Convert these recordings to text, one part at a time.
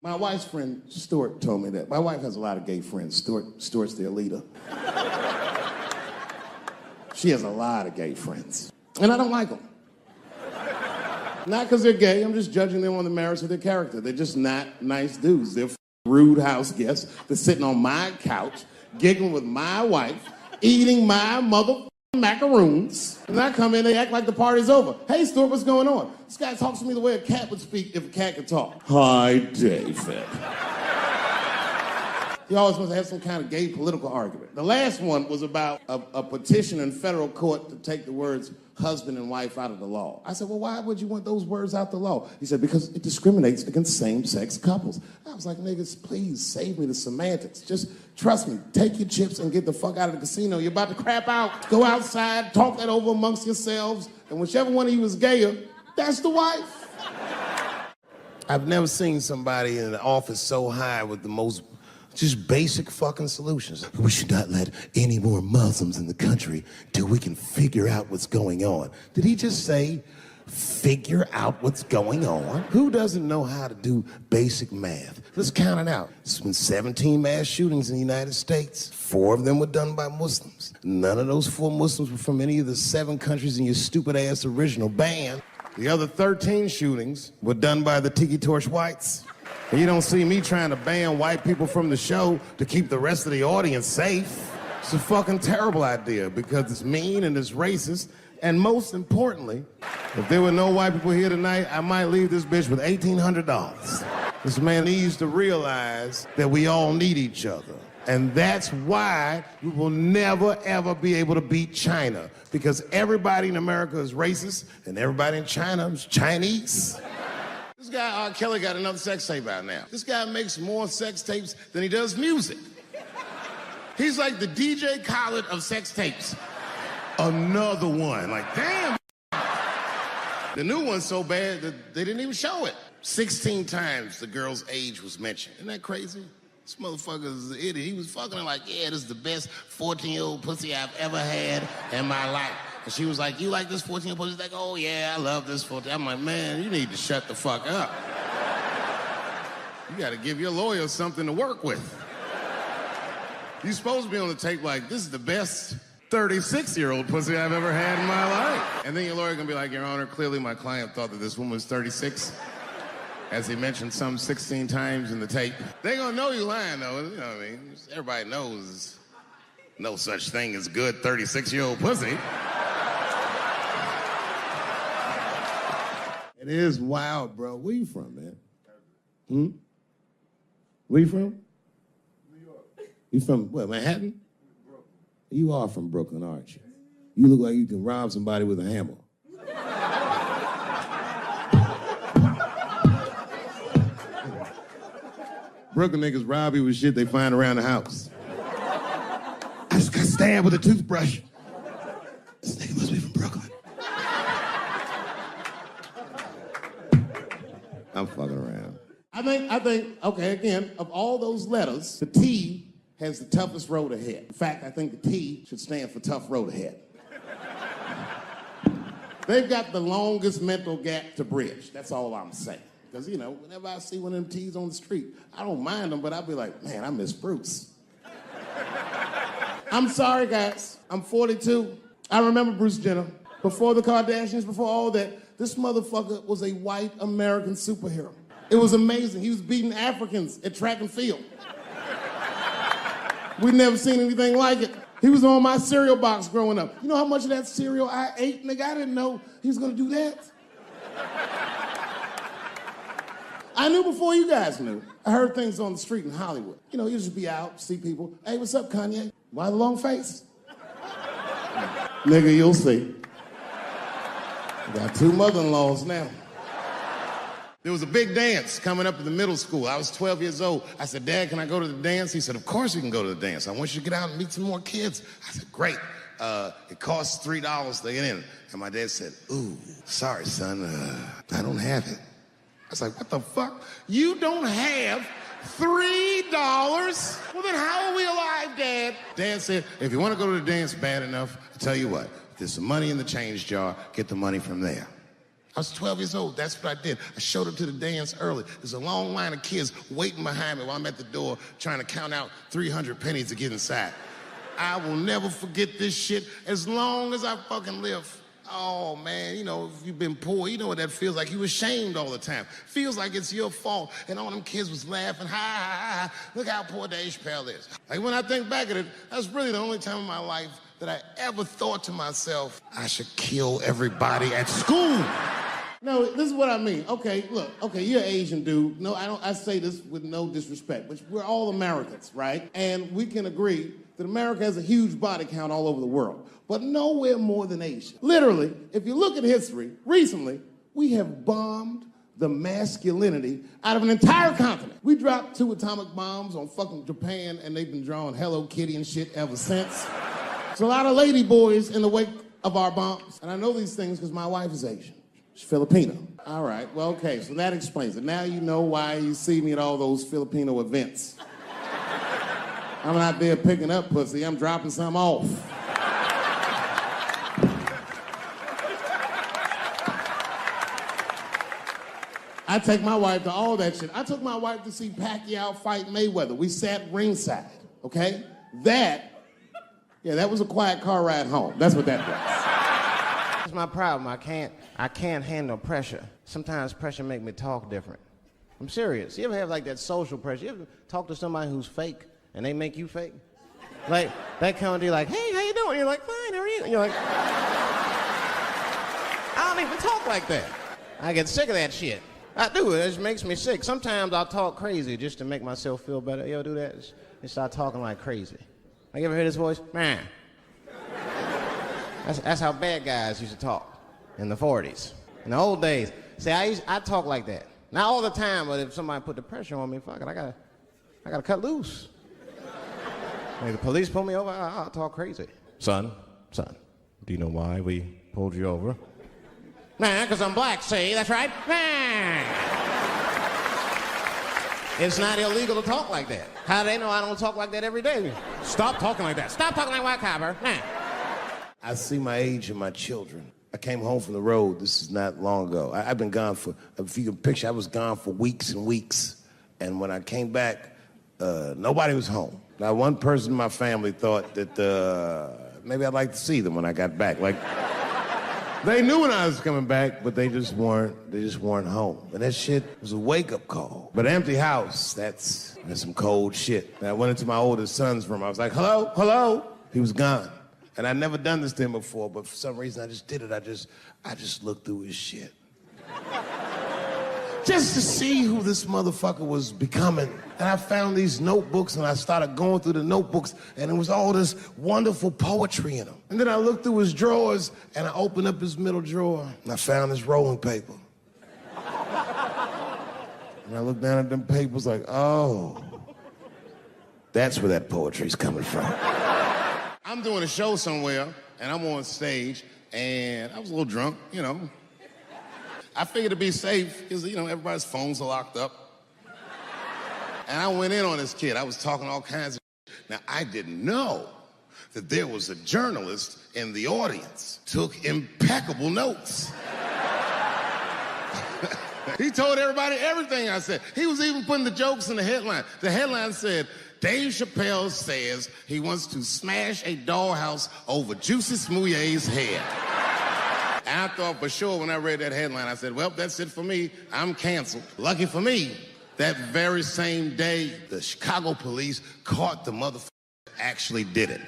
My wife's friend, Stuart, told me that. My wife has a lot of gay friends. Stuart's their leader. She has a lot of gay friends. And I don't like them. Not because they're gay, I'm just judging them on the merits of their character. They're just not nice dudes. They're rude house guests. They're sitting on my couch, giggling with my wife, eating my mother macaroons. And I come in, they act like the party's over. Hey, Stuart, what's going on? This guy talks to me the way a cat would speak if a cat could talk. Hi, David. He always wants to have some kind of gay political argument. The last one was about a petition in federal court to take the words husband and wife out of the law. I said, well, why would you want those words out the law? He said, because it discriminates against same-sex couples. I was like, niggas, please save me the semantics. Just trust me, take your chips and get the fuck out of the casino. You're about to crap out. Go outside, talk that over amongst yourselves, and whichever one of you is gayer, that's the wife. I've never seen somebody in the office so high with the most just basic fucking solutions. We should not let any more Muslims in the country till we can figure out what's going on. Did he just say, figure out what's going on? Who doesn't know how to do basic math? Let's count it out. There's been 17 mass shootings in the United States. 4 of them were done by Muslims. None of those 4 Muslims were from any of the 7 countries in your stupid-ass original band. The other 13 shootings were done by the Tiki Torch whites. And you don't see me trying to ban white people from the show to keep the rest of the audience safe. It's a fucking terrible idea because it's mean and it's racist. And most importantly, if there were no white people here tonight, I might leave this bitch with $1,800. This man needs to realize that we all need each other. And that's why we will never, ever be able to beat China. Because everybody in America is racist and everybody in China is Chinese. This guy, R. Kelly, got another sex tape out now. This guy makes more sex tapes than he does music. He's like the DJ Khaled of sex tapes. Another one. Like, damn. The new one's so bad that they didn't even show it. 16 times the girl's age was mentioned. Isn't that crazy? This motherfucker's an idiot. He was fucking her like, yeah, this is the best 14-year-old pussy I've ever had in my life. And she was like, you like this 14-year-old pussy? He's like, oh, yeah, I love this 14. I'm like, man, you need to shut the fuck up. You got to give your lawyer something to work with. You're supposed to be on the tape like, this is the best 36-year-old pussy I've ever had in my life. And then your lawyer gonna be like, Your Honor, clearly my client thought that this woman was 36, as he mentioned some 16 times in the tape. They gonna know you lying, though. You know what I mean? Everybody knows no such thing as good 36-year-old pussy. It is wild, bro. Where you from, man? Where you from? New York. You from, what, Manhattan? Brooklyn. You are from Brooklyn, aren't you? You look like you can rob somebody with a hammer. Brooklyn niggas rob you with shit they find around the house. I just got stabbed with a toothbrush. This nigga must be from Brooklyn. I'm fucking around. I think, okay, again, of all those letters, the T has the toughest road ahead. In fact, I think the T should stand for tough road ahead. They've got the longest mental gap to bridge. That's all I'm saying. Because, you know, whenever I see one of them T's on the street, I don't mind them, but I'll be like, man, I miss Bruce. I'm sorry, guys. I'm 42. I remember Bruce Jenner. Before the Kardashians, before all that, this motherfucker was a white American superhero. It was amazing. He was beating Africans at track and field. We'd never seen anything like it. He was on my cereal box growing up. You know how much of that cereal I ate? Nigga, I didn't know he was gonna do that. I knew before you guys knew. I heard things on the street in Hollywood. You know, you just be out, see people. Hey, what's up, Kanye? Why the long face? Nigga, you'll see. Got 2 mother-in-laws now. There was a big dance coming up in the middle school. I was 12 years old. I said, Dad, can I go to the dance? He said, of course you can go to the dance. I want you to get out and meet some more kids. I said, great. It costs $3 to get in. And my dad said, ooh, sorry, son, I don't have it. I was like, what the fuck? You don't have $3? Well, then how are we alive, Dad? Dad said, if you want to go to the dance bad enough, I'll tell you what. There's some money in the change jar. Get the money from there. I was 12 years old. That's what I did. I showed up to the dance early. There's a long line of kids waiting behind me while I'm at the door trying to count out 300 pennies to get inside. I will never forget this shit as long as I fucking live. Oh, man, you know, if you've been poor, you know what that feels like. You ashamed all the time. Feels like it's your fault. And all them kids was laughing, ha, ha, ha. Look how poor Dave Chappelle is. Like, when I think back at it, that's really the only time in my life that I ever thought to myself, I should kill everybody at school. No, this is what I mean. Okay, look, okay, you're an Asian dude. No, I say this with no disrespect, but we're all Americans, right? And we can agree that America has a huge body count all over the world, but nowhere more than Asia. Literally, if you look at history, recently, we have bombed the masculinity out of an entire continent. We dropped 2 atomic bombs on fucking Japan, and they've been drawing Hello Kitty and shit ever since. There's a lot of lady boys in the wake of our bombs, and I know these things because my wife is Asian. She's Filipino. All right, well, okay, so that explains it. Now you know why you see me at all those Filipino events. I'm not there picking up pussy, I'm dropping some off. I take my wife to all that shit. I took my wife to see Pacquiao fight Mayweather. We sat ringside, okay? That was a quiet car ride home. That's what that was. That's my problem. I can't handle pressure. Sometimes pressure make me talk different. I'm serious. You ever have like that social pressure? You ever talk to somebody who's fake and they make you fake? Like, that kind of deal, like, hey, how you doing? You're like, fine, how are you? And you're like, I don't even talk like that. I get sick of that shit. I do, it just makes me sick. Sometimes I'll talk crazy just to make myself feel better. You ever do that? Just start talking like crazy. Like, you ever hear this voice? Man. That's how bad guys used to talk in the 40s. In the old days. See, I talk like that. Not all the time, but if somebody put the pressure on me, fuck it, I gotta cut loose. Like the police pull me over, I'll talk crazy. Son, do you know why we pulled you over? Nah, because I'm black, see, that's right. Nah. It's not illegal to talk like that. How do they know I don't talk like that every day? Stop talking like that. Stop talking like white copper. Nah. I see my age in my children. I came home from the road, this is not long ago. I've been gone for, if you can picture, I was gone for weeks and weeks. And when I came back, nobody was home. Now, one person in my family thought that maybe I'd like to see them when I got back. Like, they knew when I was coming back, but they just weren't home. And that shit was a wake-up call. But an empty house, that's some cold shit. And I went into my oldest son's room. I was like, hello, hello. He was gone. And I'd never done this to him before, but for some reason I just did it. I just looked through his shit. Just to see who this motherfucker was becoming. And I found these notebooks, and I started going through the notebooks, and there was all this wonderful poetry in them. And then I looked through his drawers, and I opened up his middle drawer, and I found this rolling paper. And I looked down at them papers like, oh, that's where that poetry's coming from. I'm doing a show somewhere, and I'm on stage, and I was a little drunk, you know. I figured to be safe, because, you know, everybody's phones are locked up. And I went in on this kid. I was talking all kinds of shit. Now, I didn't know that there was a journalist in the audience. Took impeccable notes. He told everybody everything I said. He was even putting the jokes in the headline. The headline said, Dave Chappelle says he wants to smash a dollhouse over Juicy Smouye's head. And I thought for sure when I read that headline, I said, well, that's it for me. I'm canceled. Lucky for me, that very same day, the Chicago police caught the motherfucker that actually did it.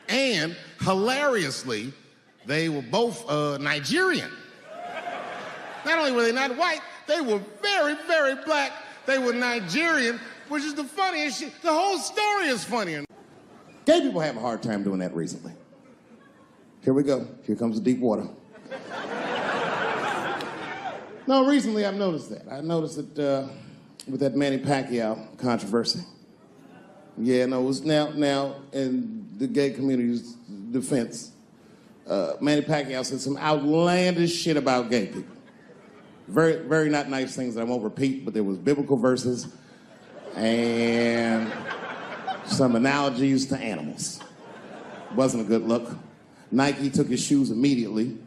And hilariously, they were both Nigerian. Not only were they not white, they were very, very black. They were Nigerian, which is the funniest shit. The whole story is funny. Gay people have a hard time doing that recently. Here we go. Here comes the deep water. No, recently I've noticed that. I noticed that with that Manny Pacquiao controversy. Yeah, no, it was now in the gay community's defense, Manny Pacquiao said some outlandish shit about gay people. Very, very not nice things that I won't repeat, but there was biblical verses and some analogies to animals. Wasn't a good look. Nike took his shoes immediately.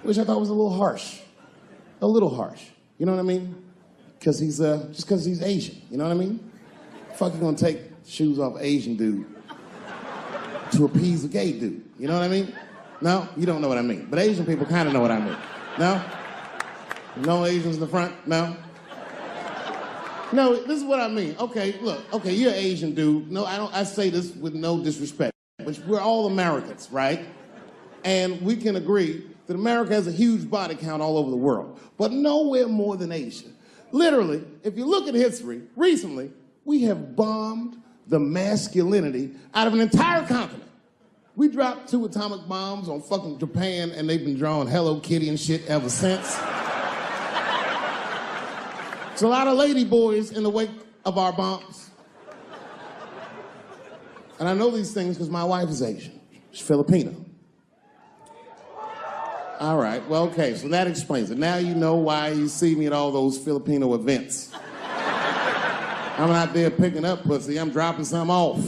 which I thought was a little harsh. A little harsh. You know what I mean? Because he's, just because he's Asian. You know what I mean? Fuck you gonna take shoes off Asian dude to appease a gay dude. You know what I mean? No? You don't know what I mean. But Asian people kind of know what I mean. No? No Asians in the front? No? No, this is what I mean. Okay, look. Okay, you're an Asian dude. No, I say this with no disrespect. But we're all Americans, right? And we can agree that America has a huge body count all over the world, but nowhere more than Asia. Literally, if you look at history, recently, we have bombed the masculinity out of an entire continent. We dropped 2 atomic bombs on fucking Japan, and they've been drawing Hello Kitty and shit ever since. There's a lot of lady boys in the wake of our bombs. And I know these things because my wife is Asian. She's Filipino. All right, well, okay, so that explains it. Now you know why you see me at all those Filipino events. I'm not there picking up pussy, I'm dropping some off.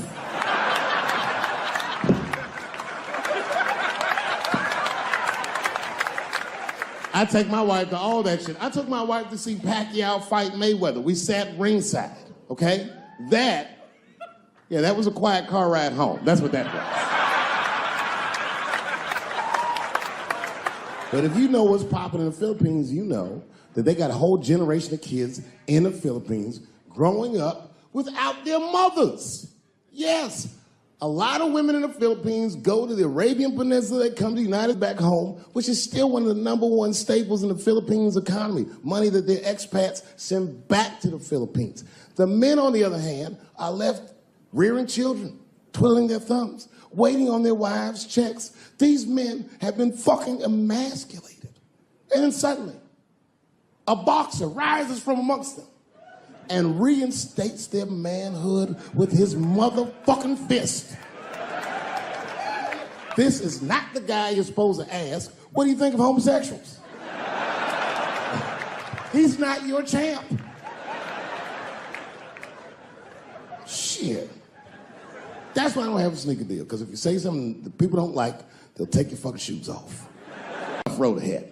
I take my wife to all that shit. I took my wife to see Pacquiao fight Mayweather. We sat ringside, okay? That was a quiet car ride home. That's what that was. But if you know what's popping in the Philippines, you know that they got a whole generation of kids in the Philippines growing up without their mothers. Yes, a lot of women in the Philippines go to the Arabian Peninsula, they come to the United back home, which is still one of the #1 staples in the Philippines economy, money that their expats send back to the Philippines. The men, on the other hand, are left rearing children, twiddling their thumbs, waiting on their wives' checks. These men have been fucking emasculated. And then suddenly, a boxer rises from amongst them and reinstates their manhood with his motherfucking fist. This is not the guy you're supposed to ask, what do you think of homosexuals? He's not your champ. Shit. That's why I don't have a sneaker deal, because if you say something that people don't like, they'll take your fucking shoes off. Road ahead.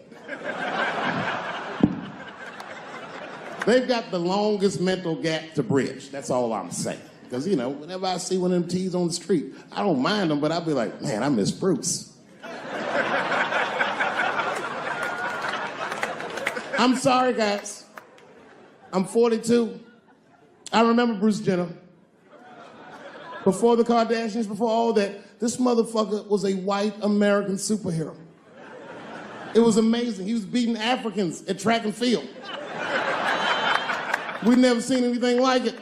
They've got the longest mental gap to bridge. That's all I'm saying. Because, you know, whenever I see one of them T's on the street, I don't mind them, but I'll be like, man, I miss Bruce. I'm sorry, guys. I'm 42. I remember Bruce Jenner. Before the Kardashians, before all that, this motherfucker was a white American superhero. It was amazing. He was beating Africans at track and field. We'd never seen anything like it.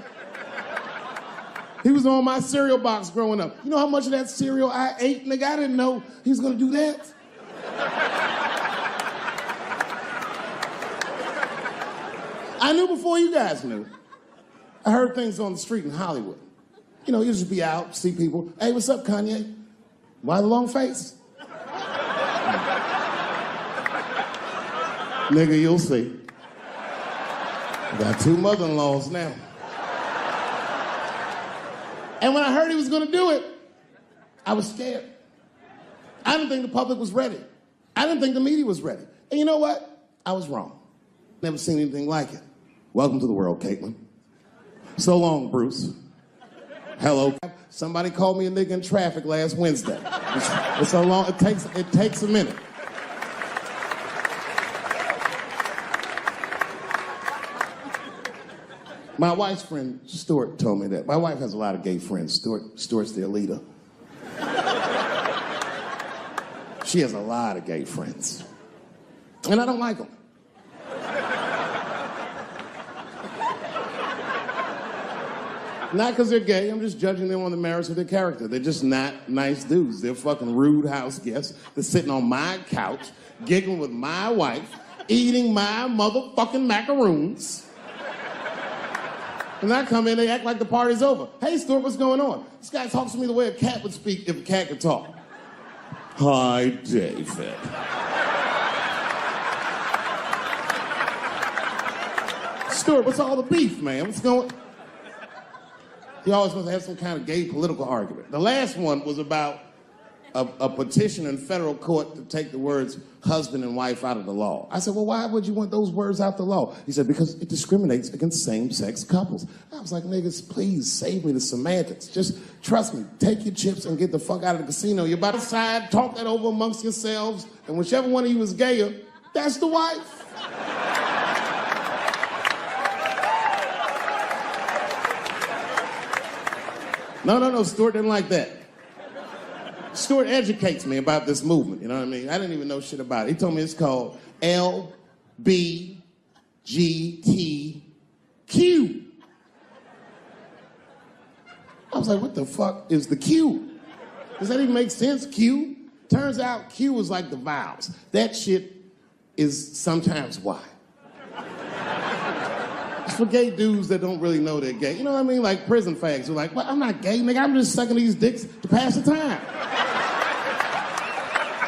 He was on my cereal box growing up. You know how much of that cereal I ate, nigga? I didn't know he was gonna do that. I knew before you guys knew. I heard things on the street in Hollywood. You know, you just be out, see people. Hey, what's up, Kanye? Why the long face? Nigga, you'll see. Got 2 mother-in-laws now. And when I heard he was gonna do it, I was scared. I didn't think the public was ready. I didn't think the media was ready. And you know what? I was wrong. Never seen anything like it. Welcome to the world, Caitlin. So long, Bruce. Hello. Somebody called me a nigga in traffic last Wednesday. It's so long, it takes a minute. My wife's friend, Stuart, told me that. My wife has a lot of gay friends. Stuart's their leader. She has a lot of gay friends. And I don't like them. Not because they're gay, I'm just judging them on the merits of their character. They're just not nice dudes. They're fucking rude house guests. They're sitting on my couch, giggling with my wife, eating my motherfucking macaroons. And I come in, they act like the party's over. Hey, Stuart, what's going on? This guy talks to me the way a cat would speak if a cat could talk. Hi, David. Stuart, what's all the beef, man? What's going on? He always wants to have some kind of gay political argument. The last one was about a petition in federal court to take the words husband and wife out of the law. I said, well, why would you want those words out the law? He said, because it discriminates against same-sex couples. I was like, niggas, please save me the semantics. Just trust me, take your chips and get the fuck out of the casino. You're about to decide, talk that over amongst yourselves, and whichever one of you is gayer, that's the wife. No, Stuart didn't like that. Stuart educates me about this movement, you know what I mean? I didn't even know shit about it. He told me it's called LBGTQ. I was like, what the fuck is the Q? Does that even make sense, Q? Turns out Q is like the vowels. That shit is sometimes Y. It's for gay dudes that don't really know they're gay. You know what I mean? Like prison fags who are like, well, I'm not gay, nigga. I'm just sucking these dicks to pass the time.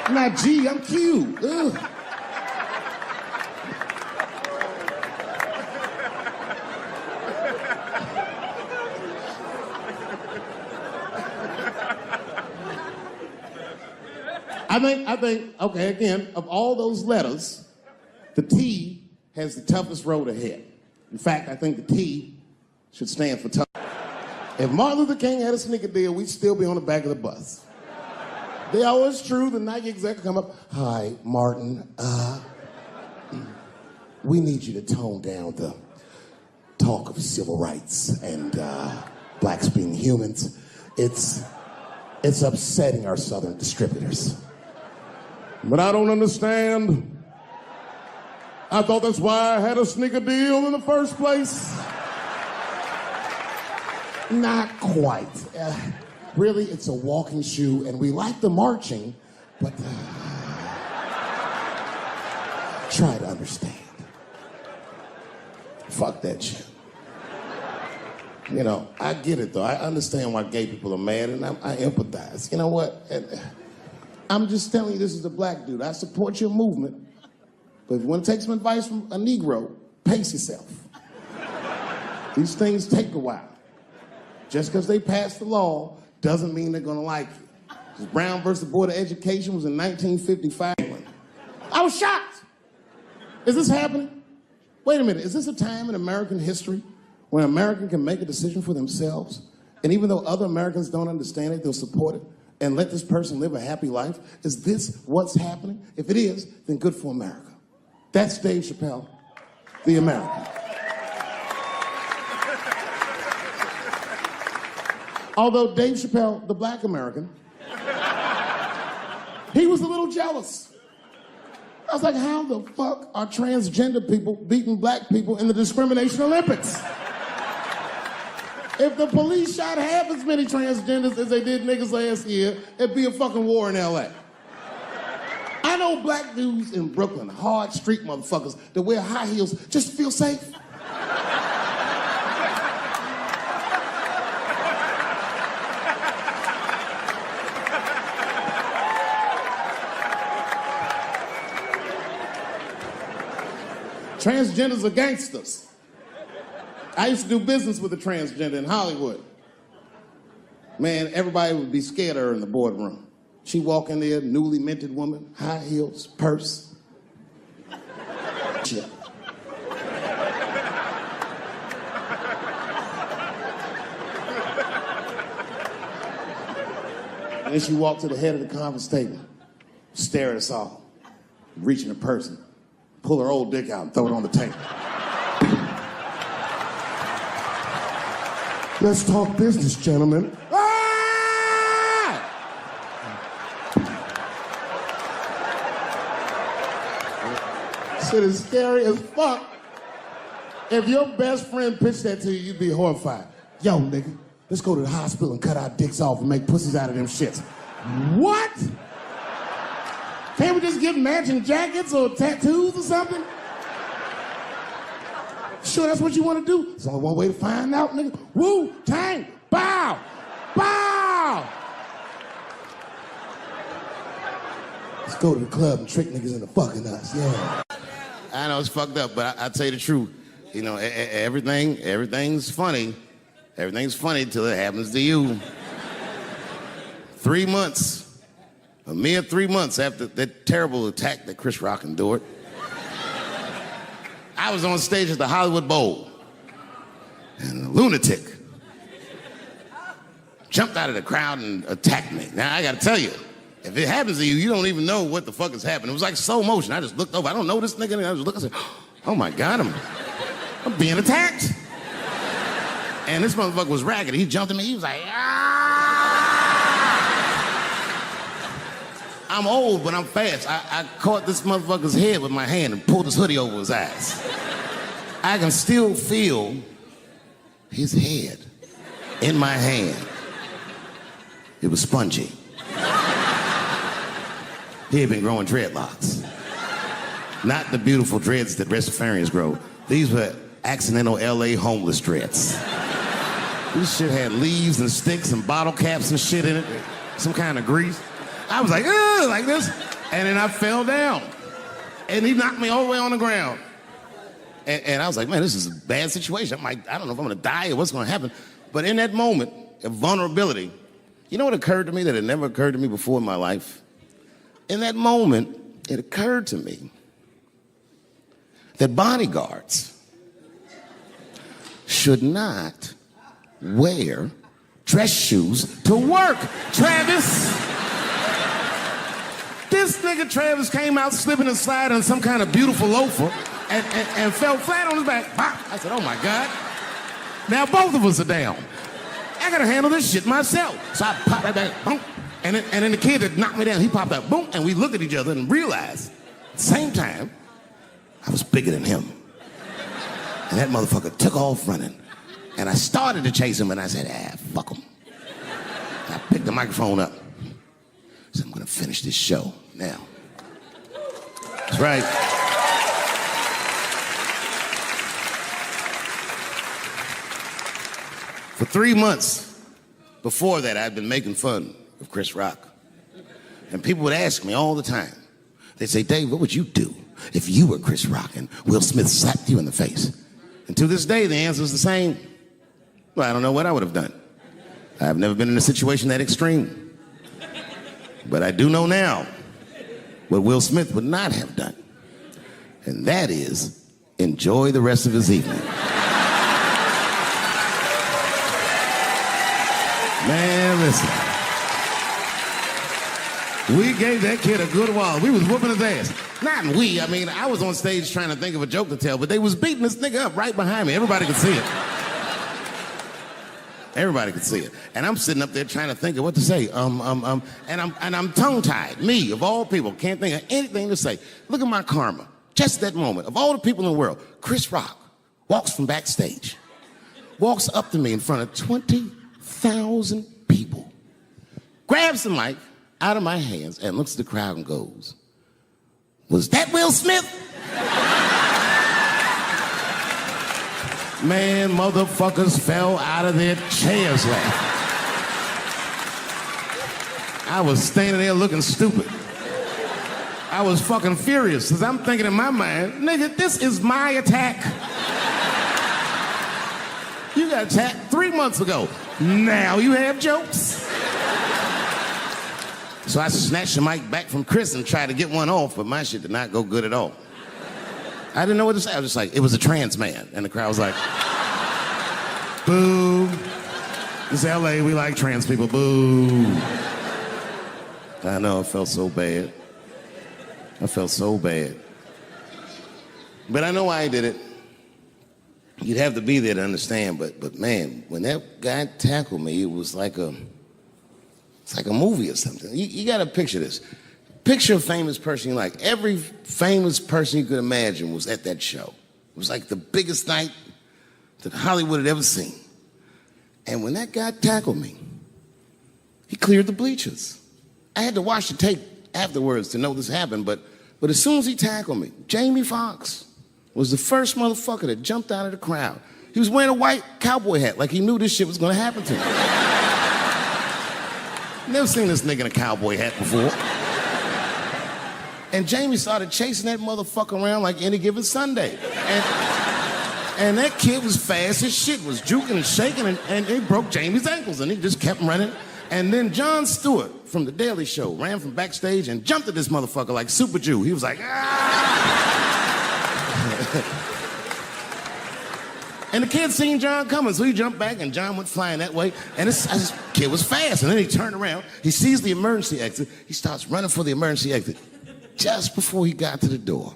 I'm not G, I'm Q. Ugh. I think, okay, again, of all those letters, the T has the toughest road ahead. In fact, I think the T should stand for tough. If Martin Luther King had a sneaker deal, we'd still be on the back of the bus. They always true, the Nike exec come up, hi, Martin, we need you to tone down the talk of civil rights and blacks being humans. It's upsetting our southern distributors. But I don't understand. I thought that's why I had a sneaker deal in the first place. Not quite. Really, it's a walking shoe, and we like the marching, but try to understand. Fuck that shit. You know, I get it, though. I understand why gay people are mad, and I empathize. You know what? I'm just telling you, this is a black dude. I support your movement, but if you want to take some advice from a Negro, pace yourself. These things take a while. Just because they passed the law doesn't mean they're going to like you. Brown versus Board of Education was in 1955. I was shocked. Is this happening? Wait a minute. Is this a time in American history when an American can make a decision for themselves, and even though other Americans don't understand it, they'll support it and let this person live a happy life? Is this what's happening? If it is, then good for America. That's Dave Chappelle, the American. Although Dave Chappelle, the black American, he was a little jealous. I was like, how the fuck are transgender people beating black people in the discrimination Olympics? If the police shot half as many transgenders as they did niggas last year, it'd be a fucking war in LA. I know black dudes in Brooklyn, hard street motherfuckers that wear high heels just to feel safe. Transgenders are gangsters. I used to do business with a transgender in Hollywood. Man, everybody would be scared of her in the boardroom. She walk in there, newly minted woman, high heels, purse. Shit. And then she walked to the head of the conference table, stare at us all, reach in her purse, pull her old dick out and throw it on the table. Let's talk business, gentlemen. Ah! Shit is scary as fuck. If your best friend pitched that to you, you'd be horrified. Yo, nigga, let's go to the hospital and cut our dicks off and make pussies out of them shits. What? Can't we just get matching jackets or tattoos or something? Sure, that's what you want to do? There's only one way to find out, nigga. Wu, Tang, bow, bow. Let's go to the club and trick niggas into fucking us, yeah. I know it's fucked up, but I tell you the truth. You know, everything's funny. Everything's funny till it happens to you. 3 months A mere 3 months after that terrible attack that Chris Rock endured, I was on stage at the Hollywood Bowl, and a lunatic jumped out of the crowd and attacked me. Now, I gotta tell you, if it happens to you, you don't even know what the fuck is happening. It was like slow motion. I just looked over. I don't know this nigga. And I just looked and said, oh my God, I'm being attacked. And this motherfucker was ragged. He jumped at me. He was like, I'm old, but I'm fast. I caught this motherfucker's head with my hand and pulled his hoodie over his eyes. I can still feel his head in my hand. It was spongy. He had been growing dreadlocks. Not the beautiful dreads that Rastafarians grow. These were accidental LA homeless dreads. This shit had leaves and sticks and bottle caps and shit in it. Some kind of grease. I was like, ugh, like this. And then I fell down. And he knocked me all the way on the ground. And I was like, man, this is a bad situation. I don't know if I'm gonna die or what's gonna happen. But in that moment of vulnerability, you know what occurred to me that had never occurred to me before in my life? In that moment, it occurred to me that bodyguards should not wear dress shoes to work. Travis! This nigga Travis came out slipping and sliding on some kind of beautiful loafer and fell flat on his back. Bop. I said, oh my God. Now both of us are down. I gotta handle this shit myself. So I popped right back, boom. And then the kid that knocked me down, he popped out, boom. And we looked at each other and realized, at the same time, I was bigger than him. And that motherfucker took off running. And I started to chase him and I said, fuck him. And I picked the microphone up. So I'm gonna finish this show now. That's right. For 3 months before that, I'd been making fun of Chris Rock. And people would ask me all the time. They'd say, Dave, what would you do if you were Chris Rock and Will Smith slapped you in the face? And to this day, the answer is the same. Well, I don't know what I would have done. I've never been in a situation that extreme. But I do know now what Will Smith would not have done. And that is enjoy the rest of his evening. Man, listen. We gave that kid a good while. We was whooping his ass. Not we, I mean, I was on stage trying to think of a joke to tell, but they was beating this nigga up right behind me. Everybody could see it. Everybody could see it. And I'm sitting up there trying to think of what to say. And I'm tongue-tied. Me, of all people, can't think of anything to say. Look at my karma. Just that moment. Of all the people in the world, Chris Rock walks from backstage, walks up to me in front of 20,000 people, grabs the mic out of my hands and looks at the crowd and goes, was that Will Smith? Man, motherfuckers fell out of their chairs laughing. I was standing there looking stupid. I was fucking furious, because I'm thinking in my mind, nigga, this is my attack. You got attacked 3 months ago. Now you have jokes. So I snatched the mic back from Chris and tried to get one off, but my shit did not go good at all. I didn't know what to say. I was just like, it was a trans man. And the crowd was like, boo. This is LA, we like trans people, boo. I know, I felt so bad. I felt so bad. But I know why I did it. You'd have to be there to understand, but man, when that guy tackled me, it was like it's like a movie or something. You gotta picture this. Picture a famous person you like. Every famous person you could imagine was at that show. It was like the biggest night that Hollywood had ever seen. And when that guy tackled me, he cleared the bleachers. I had to watch the tape afterwards to know this happened, but as soon as he tackled me, Jamie Foxx was the first motherfucker that jumped out of the crowd. He was wearing a white cowboy hat like he knew this shit was gonna happen to him. Never seen this nigga in a cowboy hat before. And Jamie started chasing that motherfucker around like any given Sunday. And that kid was fast as shit, was juking and shaking, and he broke Jamie's ankles, and he just kept running. And then Jon Stewart from The Daily Show ran from backstage and jumped at this motherfucker like Super Jew. He was like, ah! And the kid seen Jon coming, so he jumped back, and Jon went flying that way. And this kid was fast. And then he turned around. He sees the emergency exit. He starts running for the emergency exit. Just before he got to the door,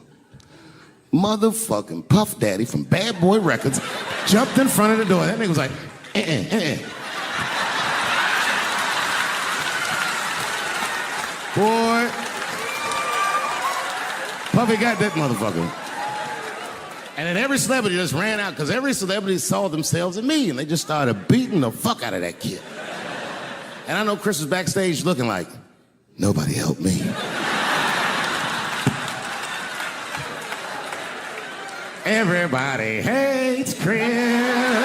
motherfucking Puff Daddy from Bad Boy Records jumped in front of the door. That nigga was like, Boy, Puffy got that motherfucker. And then every celebrity just ran out because every celebrity saw themselves in me, and they just started beating the fuck out of that kid. And I know Chris was backstage looking like, nobody helped me. Everybody hates Chris.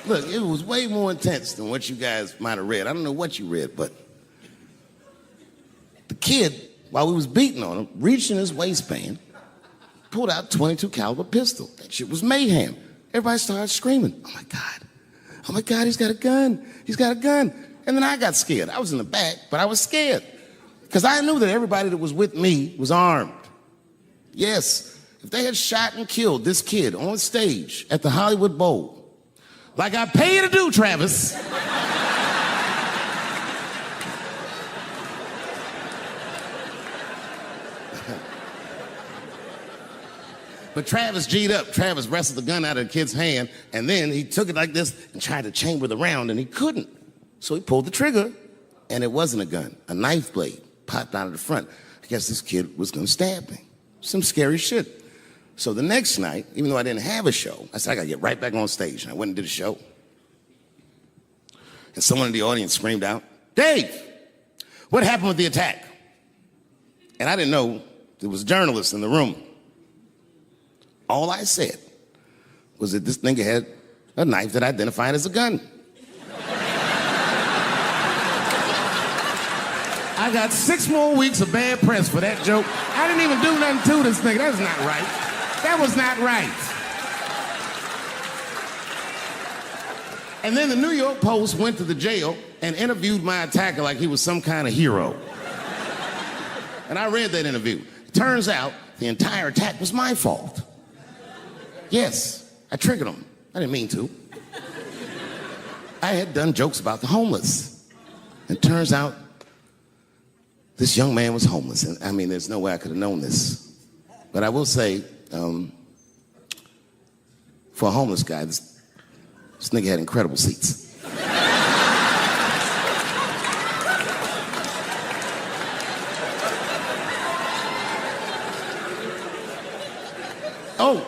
Look, it was way more intense than what you guys might have read. I don't know what you read, but the kid, while we was beating on him, reached in his waistband, pulled out a .22 caliber pistol. That shit was mayhem. Everybody started screaming, oh my God, he's got a gun. He's got a gun. And then I got scared. I was in the back, but I was scared because I knew that everybody that was with me was armed. Yes, if they had shot and killed this kid on stage at the Hollywood Bowl, like I pay you to do, Travis. But Travis G'd up. Travis wrestled the gun out of the kid's hand, and then he took it like this and tried to chamber the round, and he couldn't. So he pulled the trigger, and it wasn't a gun. A knife blade popped out of the front. I guess this kid was gonna stab me. Some scary shit. So the next night, even though I didn't have a show, I said, I gotta get right back on stage. And I went and did a show. And someone in the audience screamed out, Dave, what happened with the attack? And I didn't know there was journalists in the room. All I said was that this nigga had a knife that identified as a gun. I got 6 more weeks of bad press for that joke. I didn't even do nothing to this nigga. That's not right. That was not right. And then the New York Post went to the jail and interviewed my attacker like he was some kind of hero. And I read that interview. It turns out the entire attack was my fault. Yes, I triggered him. I didn't mean to. I had done jokes about the homeless. It turns out this young man was homeless. And I mean, there's no way I could have known this. But I will say, for a homeless guy, this nigga had incredible seats. Oh,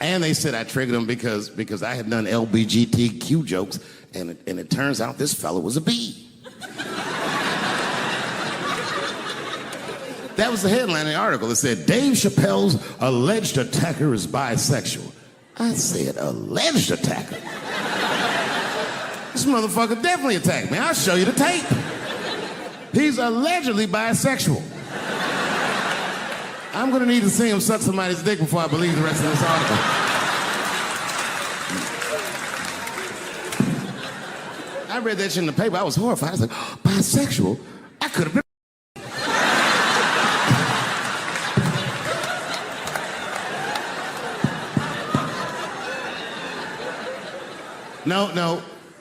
and they said I triggered him because I had done LBGTQ jokes, and it turns out this fella was a bee. That was the headline in the article. It said, Dave Chappelle's alleged attacker is bisexual. I said, alleged attacker? This motherfucker definitely attacked me. I'll show you the tape. He's allegedly bisexual. I'm gonna need to see him suck somebody's dick before I believe the rest of this article. I read that shit in the paper. I was horrified. I was like, oh, bisexual? I could have been.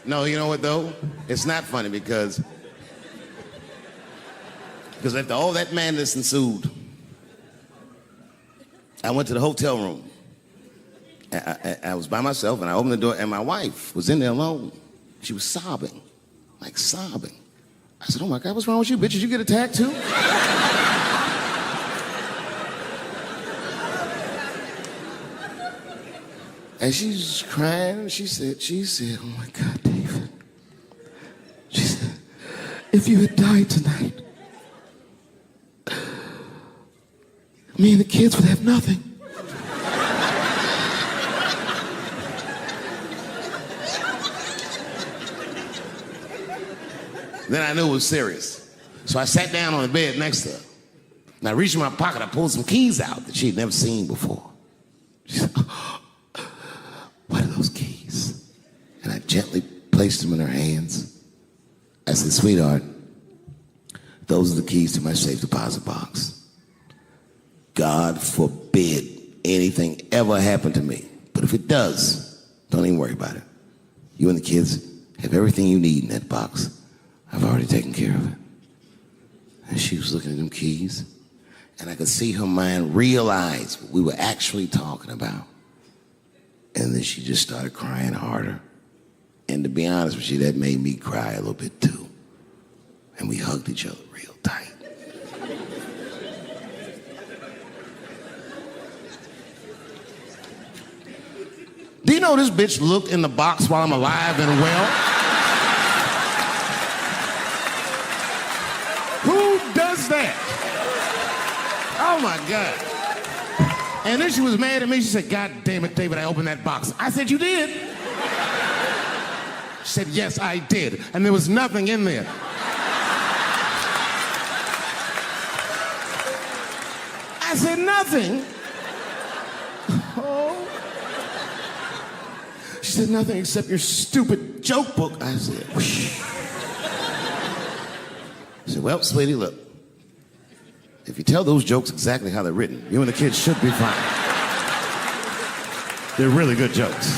No, you know what though? It's not funny because after all that madness ensued, I went to the hotel room. I was by myself and I opened the door and my wife was in there alone. She was sobbing, like sobbing. I said, oh my God, what's wrong with you, bitch? Did you get attacked too? And she's crying, and she said, oh my God, David. She said, if you had died tonight, me and the kids would have nothing. Then I knew it was serious. So I sat down on the bed next to her. And I reached in my pocket, I pulled some keys out that she'd never seen before. She said, oh, what are those keys? And I gently placed them in her hands. I said, sweetheart, those are the keys to my safe deposit box. God forbid anything ever happen to me. But if it does, don't even worry about it. You and the kids have everything you need in that box. I've already taken care of it. And she was looking at them keys, and I could see her mind realize what we were actually talking about. And then she just started crying harder. And to be honest with you, that made me cry a little bit too. And we hugged each other real tight. Do you know this bitch looked in the box while I'm alive and well? Who does that? Oh my God. And then she was mad at me. She said, God damn it, David, I opened that box. I said, you did? She said, yes, I did. And there was nothing in there. I said, nothing? Oh. She said, nothing except your stupid joke book. I said, whoosh. I said, well, sweetie, look. If you tell those jokes exactly how they're written, you and the kids should be fine. They're really good jokes.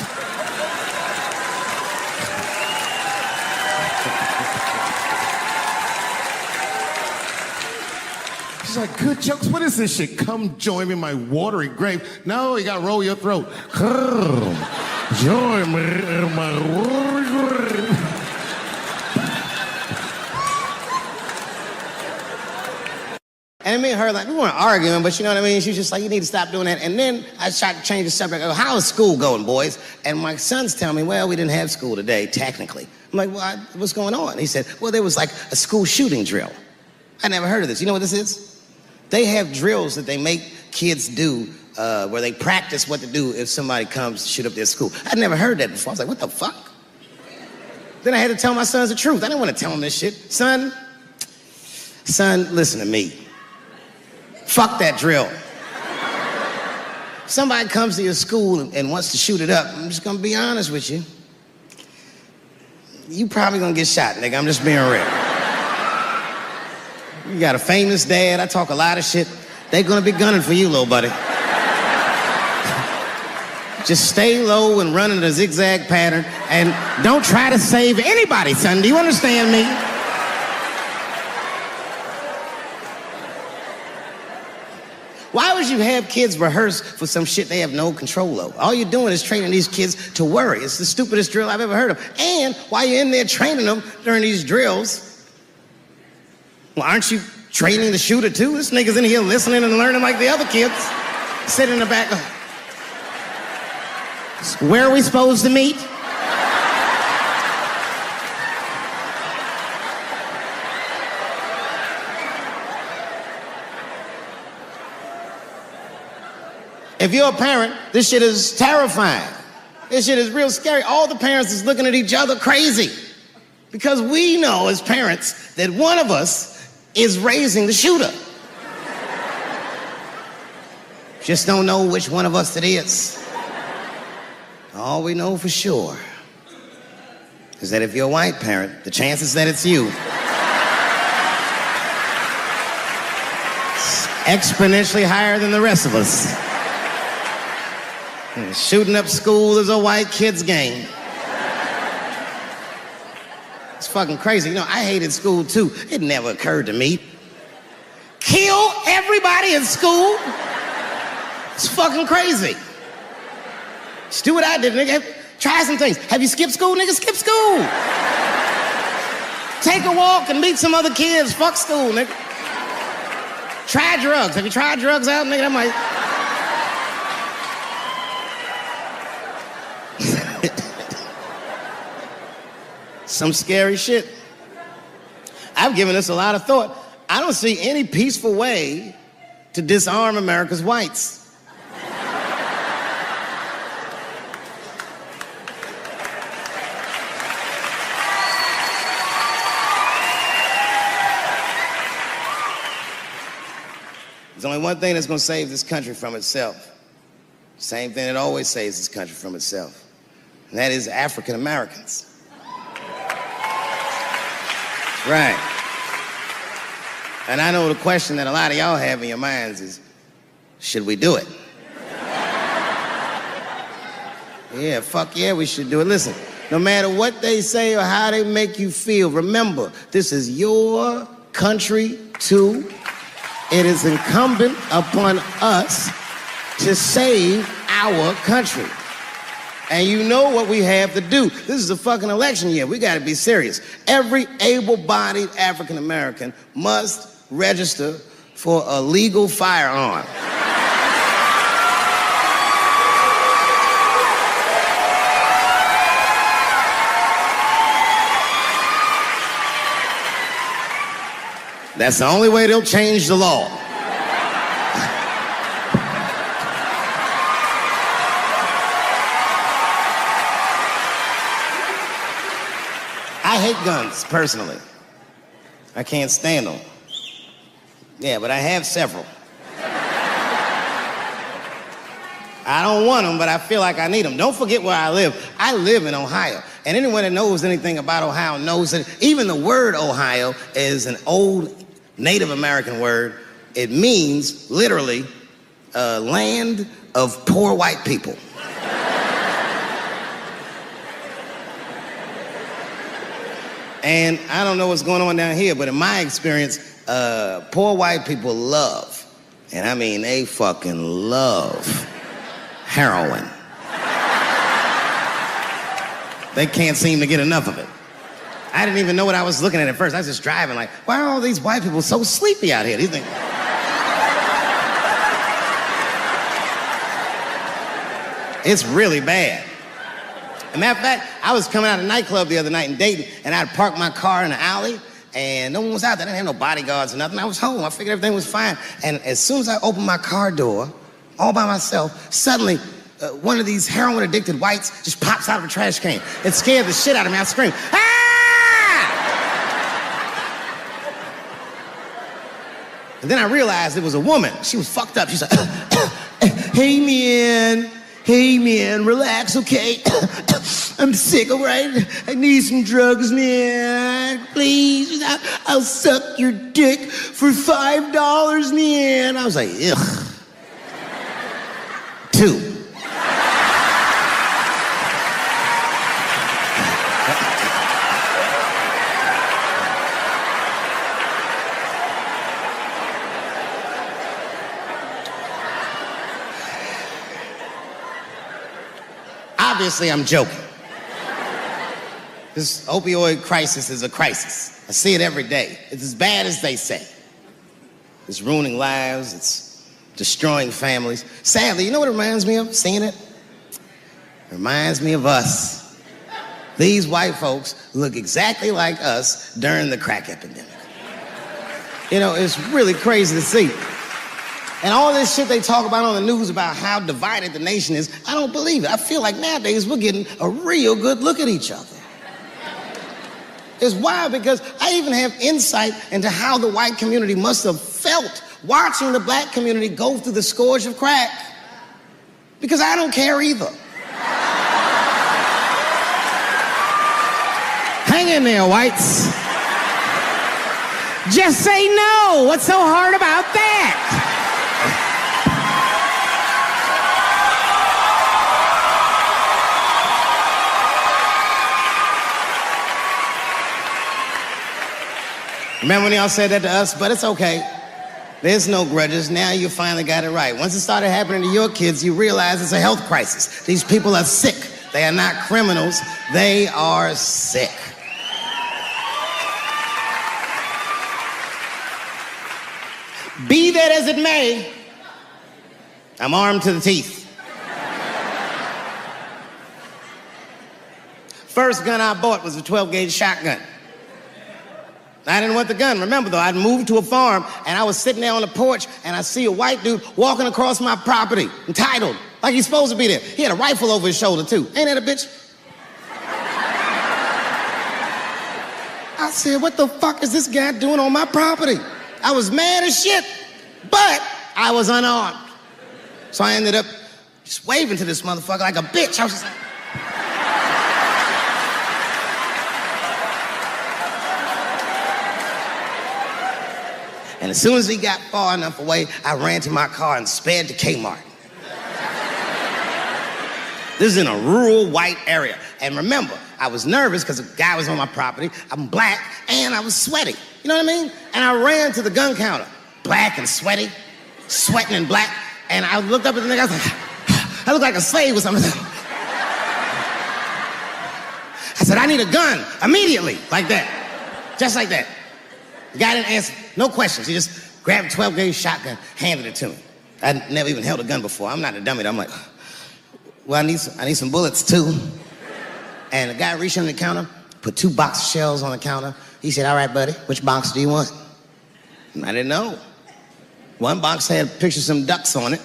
She's like, good jokes? What is this shit? Come join me in my watery grave. No, you gotta roll your throat. Join me in my watery grave. And me and her, like, we weren't arguing, but you know what I mean? She was just like, you need to stop doing that. And then I tried to change the subject. I go, how is school going, boys? And my sons tell me, well, we didn't have school today, technically. I'm like, well, what's going on? He said, well, there was like a school shooting drill. I never heard of this. You know what this is? They have drills that they make kids do where they practice what to do if somebody comes to shoot up their school. I'd never heard that before. I was like, what the fuck? Then I had to tell my sons the truth. I didn't want to tell them this shit. Son, listen to me. Fuck that drill. Somebody comes to your school and wants to shoot it up, I'm just gonna be honest with you. You probably gonna get shot, nigga. I'm just being real. You got a famous dad. I talk a lot of shit. They gonna be gunning for you, little buddy. Just stay low and run in a zigzag pattern and don't try to save anybody, son. Do you understand me? Why would you have kids rehearse for some shit they have no control over? All you're doing is training these kids to worry. It's the stupidest drill I've ever heard of. And while you're in there training them during these drills, well, aren't you training the shooter too? This nigga's in here listening and learning like the other kids. Sit in the back. Where are we supposed to meet? If you're a parent, this shit is terrifying. This shit is real scary. All the parents is looking at each other crazy. Because we know as parents that one of us is raising the shooter. Just don't know which one of us it is. All we know for sure is that if you're a white parent, the chances that it's you is exponentially higher than the rest of us. Shooting up school is a white kid's game. It's fucking crazy. You know, I hated school too. It never occurred to me. Kill everybody in school? It's fucking crazy. Just do what I did, nigga. Try some things. Have you skipped school, nigga? Skip school. Take a walk and meet some other kids. Fuck school, nigga. Try drugs. Have you tried drugs out, nigga? That might... Some scary shit. I've given this a lot of thought. I don't see any peaceful way to disarm America's whites. There's only one thing that's gonna save this country from itself. Same thing that always saves this country from itself. And that is African Americans. Right. And I know the question that a lot of y'all have in your minds is, should we do it? Yeah, fuck yeah, we should do it. Listen, no matter what they say or how they make you feel, remember, this is your country too. It is incumbent upon us to save our country. And you know what we have to do. This is a fucking election year. We gotta be serious. Every able-bodied African American must register for a legal firearm. That's the only way they'll change the law. I hate guns, personally. I can't stand them. Yeah, but I have several. I don't want them, but I feel like I need them. Don't forget where I live. I live in Ohio. And anyone that knows anything about Ohio knows that even the word Ohio is an old Native American word. It means, literally, land of poor white people. And I don't know what's going on down here, but in my experience, poor white people love, and I mean they fucking love, heroin. They can't seem to get enough of it. I didn't even know what I was looking at first. I was just driving like, why are all these white people so sleepy out here? Do you think? It's really bad. As a matter of fact, I was coming out of a nightclub the other night in Dayton, and I'd parked my car in the alley, and no one was out there. I didn't have no bodyguards or nothing. I was home. I figured everything was fine. And as soon as I opened my car door, all by myself, suddenly, one of these heroin-addicted whites just pops out of a trash can. It scared the shit out of me. I screamed, ah! And then I realized it was a woman. She was fucked up. She's like, hey, man, relax, okay? I'm sick, all right? I need some drugs, man. Please, I'll suck your dick for $5, man. I was like, ugh. 2. Obviously, I'm joking. This opioid crisis is a crisis. I see it every day. It's as bad as they say. It's ruining lives. It's destroying families. Sadly, you know what it reminds me of, seeing it? It reminds me of us. These white folks look exactly like us during the crack epidemic. You know, it's really crazy to see. And all this shit they talk about on the news about how divided the nation is, I don't believe it. I feel like nowadays we're getting a real good look at each other. It's wild because I even have insight into how the white community must have felt watching the black community go through the scourge of crack. Because I don't care either. Hang in there, whites. Just say no. What's so hard about that? Remember when y'all said that to us? But it's okay. There's no grudges. Now you finally got it right. Once it started happening to your kids, you realize it's a health crisis. These people are sick. They are not criminals. They are sick. Be that as it may, I'm armed to the teeth. First gun I bought was a 12-gauge shotgun. I didn't want the gun. Remember, though, I'd moved to a farm, and I was sitting there on the porch, and I see a white dude walking across my property, entitled, like he's supposed to be there. He had a rifle over his shoulder, too. Ain't that a bitch? I said, what the fuck is this guy doing on my property? I was mad as shit, but I was unarmed. So I ended up just waving to this motherfucker like a bitch. I was just like... And as soon as he got far enough away, I ran to my car and sped to Kmart. This is in a rural white area. And remember, I was nervous because a guy was on my property, I'm black, and I was sweaty. You know what I mean? And I ran to the gun counter, black and sweaty, sweating and black, and I looked up at the nigga, I was like, I look like a slave or something. I said, I need a gun, immediately, like that, just like that. The guy didn't answer, no questions. He just grabbed a 12-gauge shotgun, handed it to me. I'd never even held a gun before. I'm not a dummy. I'm like, well, I need some bullets too. And the guy reached under the counter, put 2 box of shells on the counter. He said, all right, buddy, which box do you want? And I didn't know. One box had a picture of some ducks on it.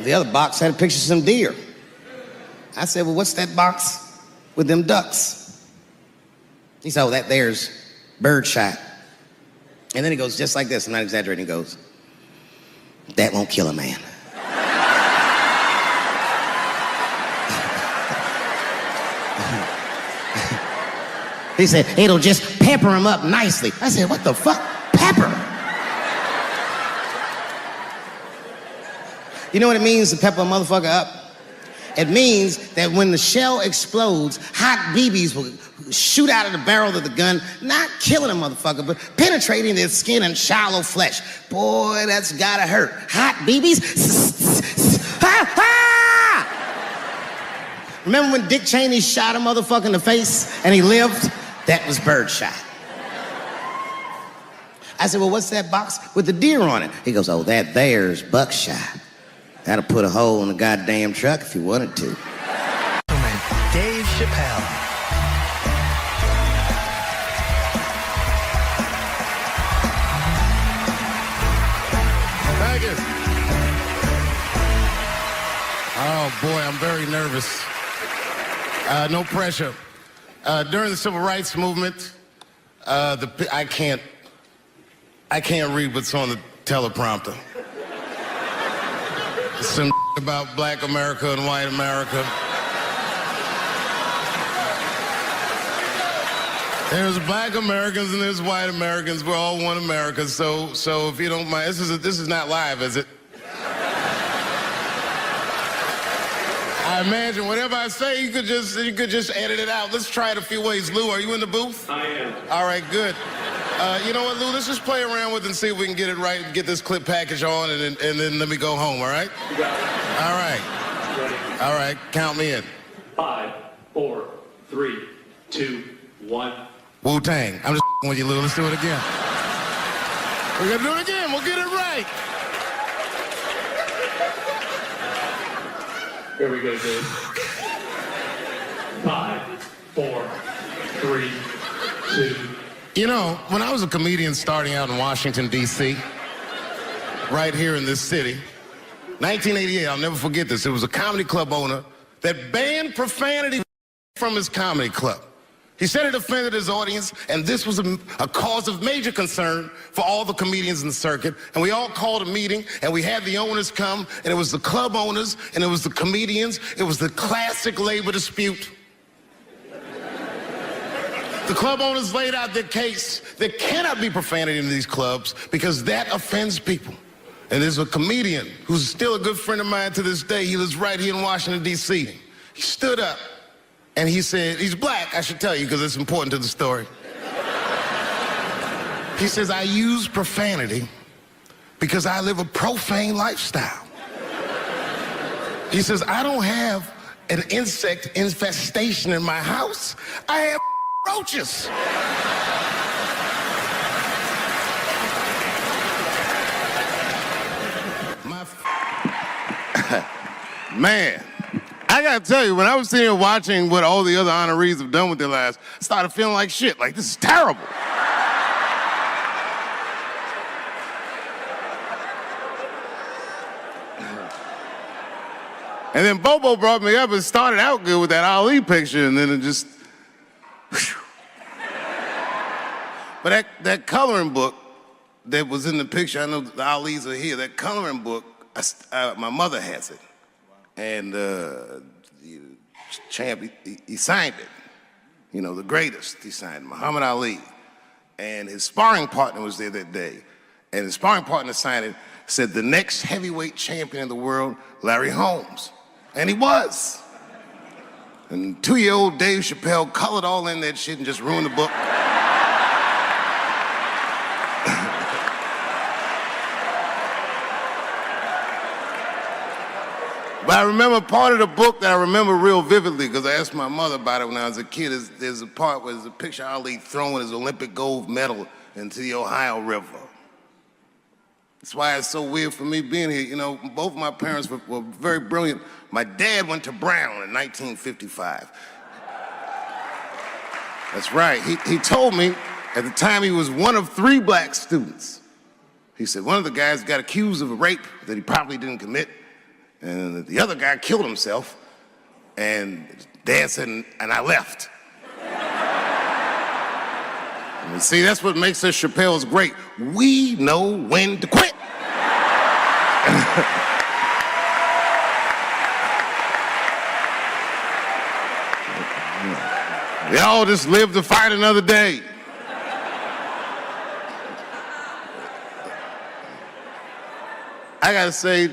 The other box had a picture of some deer. I said, well, what's that box with them ducks? He said, oh, that there's birdshot. And then he goes just like this, I'm not exaggerating, he goes, that won't kill a man. He said, it'll just pepper him up nicely. I said, what the fuck? Pepper? You know what it means to pepper a motherfucker up? It means that when the shell explodes, hot BBs will shoot out of the barrel of the gun, not killing a motherfucker, but penetrating their skin and shallow flesh. Boy, that's gotta hurt. Hot BBs? Ha ha! Remember when Dick Cheney shot a motherfucker in the face and he lived? That was birdshot. I said, well, what's that box with the deer on it? He goes, oh, that there's buckshot. That'll put a hole in the goddamn truck if you wanted to. Dave Chappelle. Thank you. Oh, boy, I'm very nervous. No pressure. During the Civil Rights Movement, I can't read what's on the teleprompter. Some about black America and white America. There's black Americans and there's white Americans. We're all one America. So if you don't mind, this is not live, is it? I imagine whatever I say, you could just edit it out. Let's try it a few ways. Lou, are you in the booth? I am. All right, good. You know what, Lou? Let's just play around with it and see if we can get it right, get this clip package on, and then let me go home, all right? You got it. All right. Ready? All right, count me in. 5, 4, 3, 2, 1. Wu-Tang. I'm just with you, Lou. Let's do it again. We're gonna do it again. We'll get it right. Here we go, Dave. 5, 4, 3, 2. You know, when I was a comedian starting out in Washington, D.C., right here in this city, 1988, I'll never forget this. It was a comedy club owner that banned profanity from his comedy club. He said it offended his audience, and this was a cause of major concern for all the comedians in the circuit. And we all called a meeting, and we had the owners come, and it was the club owners, and it was the comedians. It was the classic labor dispute. The club owners laid out their case. There cannot be profanity in these clubs because that offends people. And there's a comedian who's still a good friend of mine to this day. He lives right here in Washington, D.C. He stood up and he said, he's black, I should tell you because it's important to the story. He says, I use profanity because I live a profane lifestyle. He says, I don't have an insect infestation in my house. I have roaches. Man, I gotta tell you, when I was sitting here watching what all the other honorees have done with their lives, I started feeling like shit. Like, this is terrible. And then Bobo brought me up and started out good with that Ali picture, and then it just... But that coloring book that was in the picture, I know the Ali's are here, that coloring book, my mother has it. And the champ, he signed it. You know, the greatest, he signed it, Muhammad Ali. And his sparring partner was there that day. And his sparring partner signed it, said the next heavyweight champion in the world, Larry Holmes. And he was. And 2-year-old Dave Chappelle colored all in that shit and just ruined the book. But I remember part of the book that I remember real vividly, because I asked my mother about it when I was a kid. There's a part where there's a picture of Ali throwing his Olympic gold medal into the Ohio River. That's why it's so weird for me being here. You know, both my parents were very brilliant. My dad went to Brown in 1955. That's right. He told me at the time he was one of 3 black students. He said one of the guys got accused of a rape that he probably didn't commit. And the other guy killed himself, and Dad said, and I left. And see, that's what makes us Chappelle's great. We know when to quit. They all just live to fight another day. I gotta say,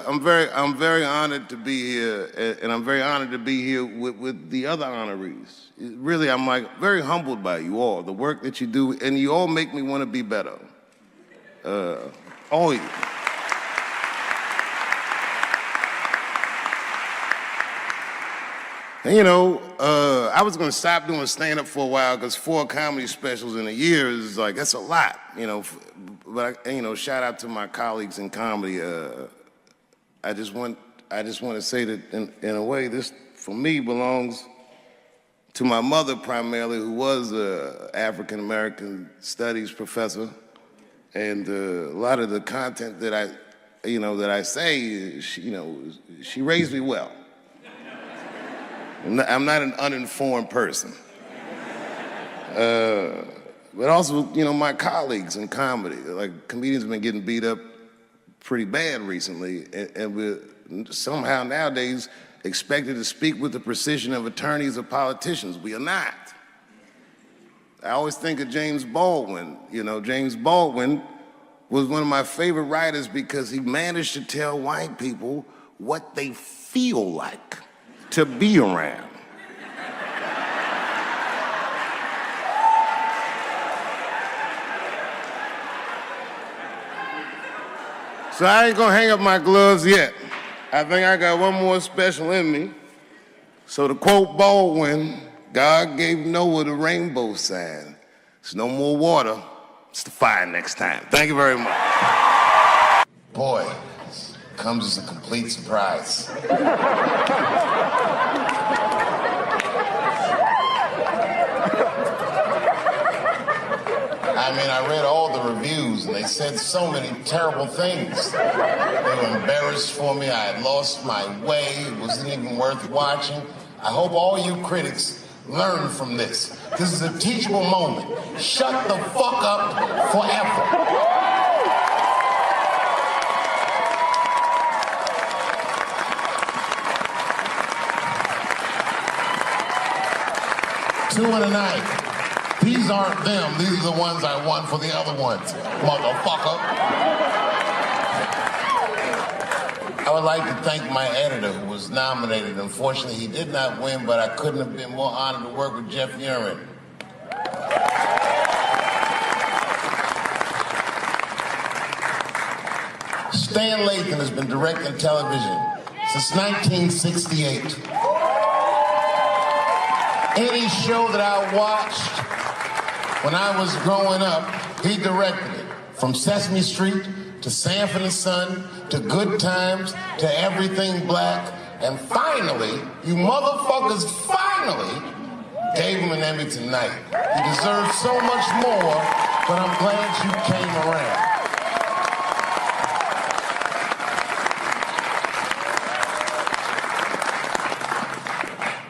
I'm very honored to be here, and I'm very honored to be here with the other honorees. Really, I'm like very humbled by you all, the work that you do, and you all make me want to be better. All of you. And you know, I was gonna stop doing stand-up for a while because 4 comedy specials in a year is like, that's a lot, you know. But you know, shout out to my colleagues in comedy. I just want to say that in a way, this for me belongs to my mother primarily, who was an African American studies professor, and a lot of the content that I say, she raised me well. I'm not an uninformed person. But also, you know, my colleagues in comedy, like comedians have been getting beat up pretty bad recently, and we're somehow nowadays expected to speak with the precision of attorneys or politicians. We are not. I always think of James Baldwin. You know, James Baldwin was one of my favorite writers because he managed to tell white people what they feel like to be around. So I ain't gonna hang up my gloves yet. I think I got one more special in me. So to quote Baldwin, God gave Noah the rainbow sign. It's no more water, it's the fire next time. Thank you very much. Boy, this comes as a complete surprise. I mean, I read all the reviews, and they said so many terrible things. They were embarrassed for me. I had lost my way. It wasn't even worth watching. I hope all you critics learn from this. This is a teachable moment. Shut the fuck up forever. Two in a night. These aren't them. These are the ones I want for the other ones, motherfucker. I would like to thank my editor who was nominated. Unfortunately, he did not win, but I couldn't have been more honored to work with Jeff Urin. Stan Lathan has been directing television since 1968. Any show that I watched when I was growing up, he directed it. From Sesame Street to Sanford and Son to Good Times to Everything Black. And finally, you motherfuckers finally gave him an Emmy tonight. He deserves so much more, but I'm glad you came around.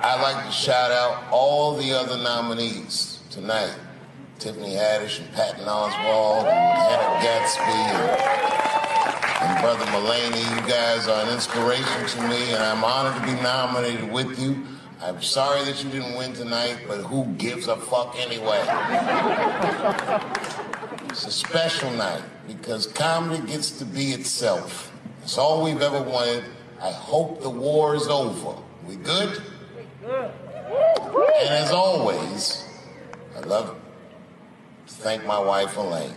I'd like to shout out all the other nominees tonight. Tiffany Haddish and Patton Oswalt and Hannah Gatsby and Brother Mulaney. You guys are an inspiration to me, and I'm honored to be nominated with you. I'm sorry that you didn't win tonight, but who gives a fuck anyway? It's a special night because comedy gets to be itself. It's all we've ever wanted. I hope the war is over. We good? And as always, I'd love to thank my wife, Elaine.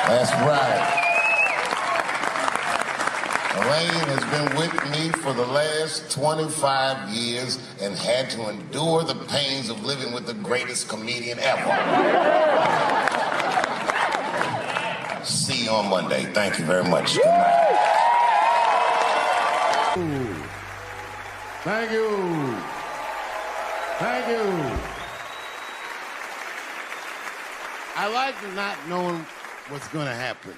That's right. Elaine has been with me for the last 25 years and had to endure the pains of living with the greatest comedian ever. See you on Monday. Thank you very much. Good night. Thank you. Thank you. I like not knowing what's going to happen.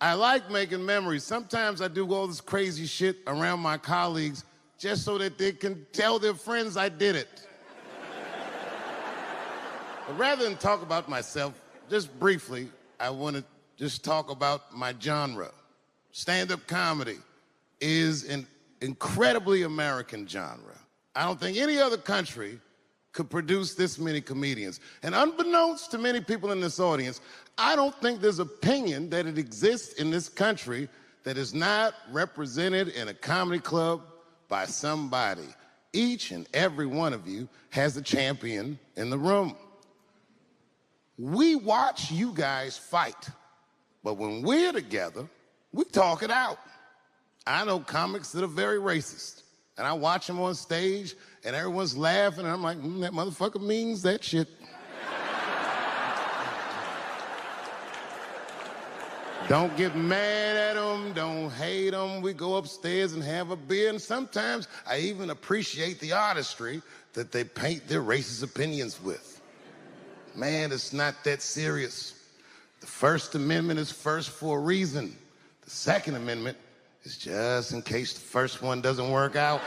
I like making memories. Sometimes I do all this crazy shit around my colleagues just so that they can tell their friends I did it. But rather than talk about myself, just briefly, I want to just talk about my genre. Stand-up comedy is an incredibly American genre. I don't think any other country could produce this many comedians. And unbeknownst to many people in this audience, I don't think there's opinion that it exists in this country that is not represented in a comedy club by somebody. Each and every one of you has a champion in the room. We watch you guys fight, but when we're together, we talk it out. I know comics that are very racist, and I watch them on stage, and everyone's laughing, and I'm like, that motherfucker means that shit. Don't get mad at them, don't hate them. We go upstairs and have a beer, and sometimes I even appreciate the artistry that they paint their racist opinions with. Man, it's not that serious. The First Amendment is first for a reason. The Second Amendment is just in case the first one doesn't work out.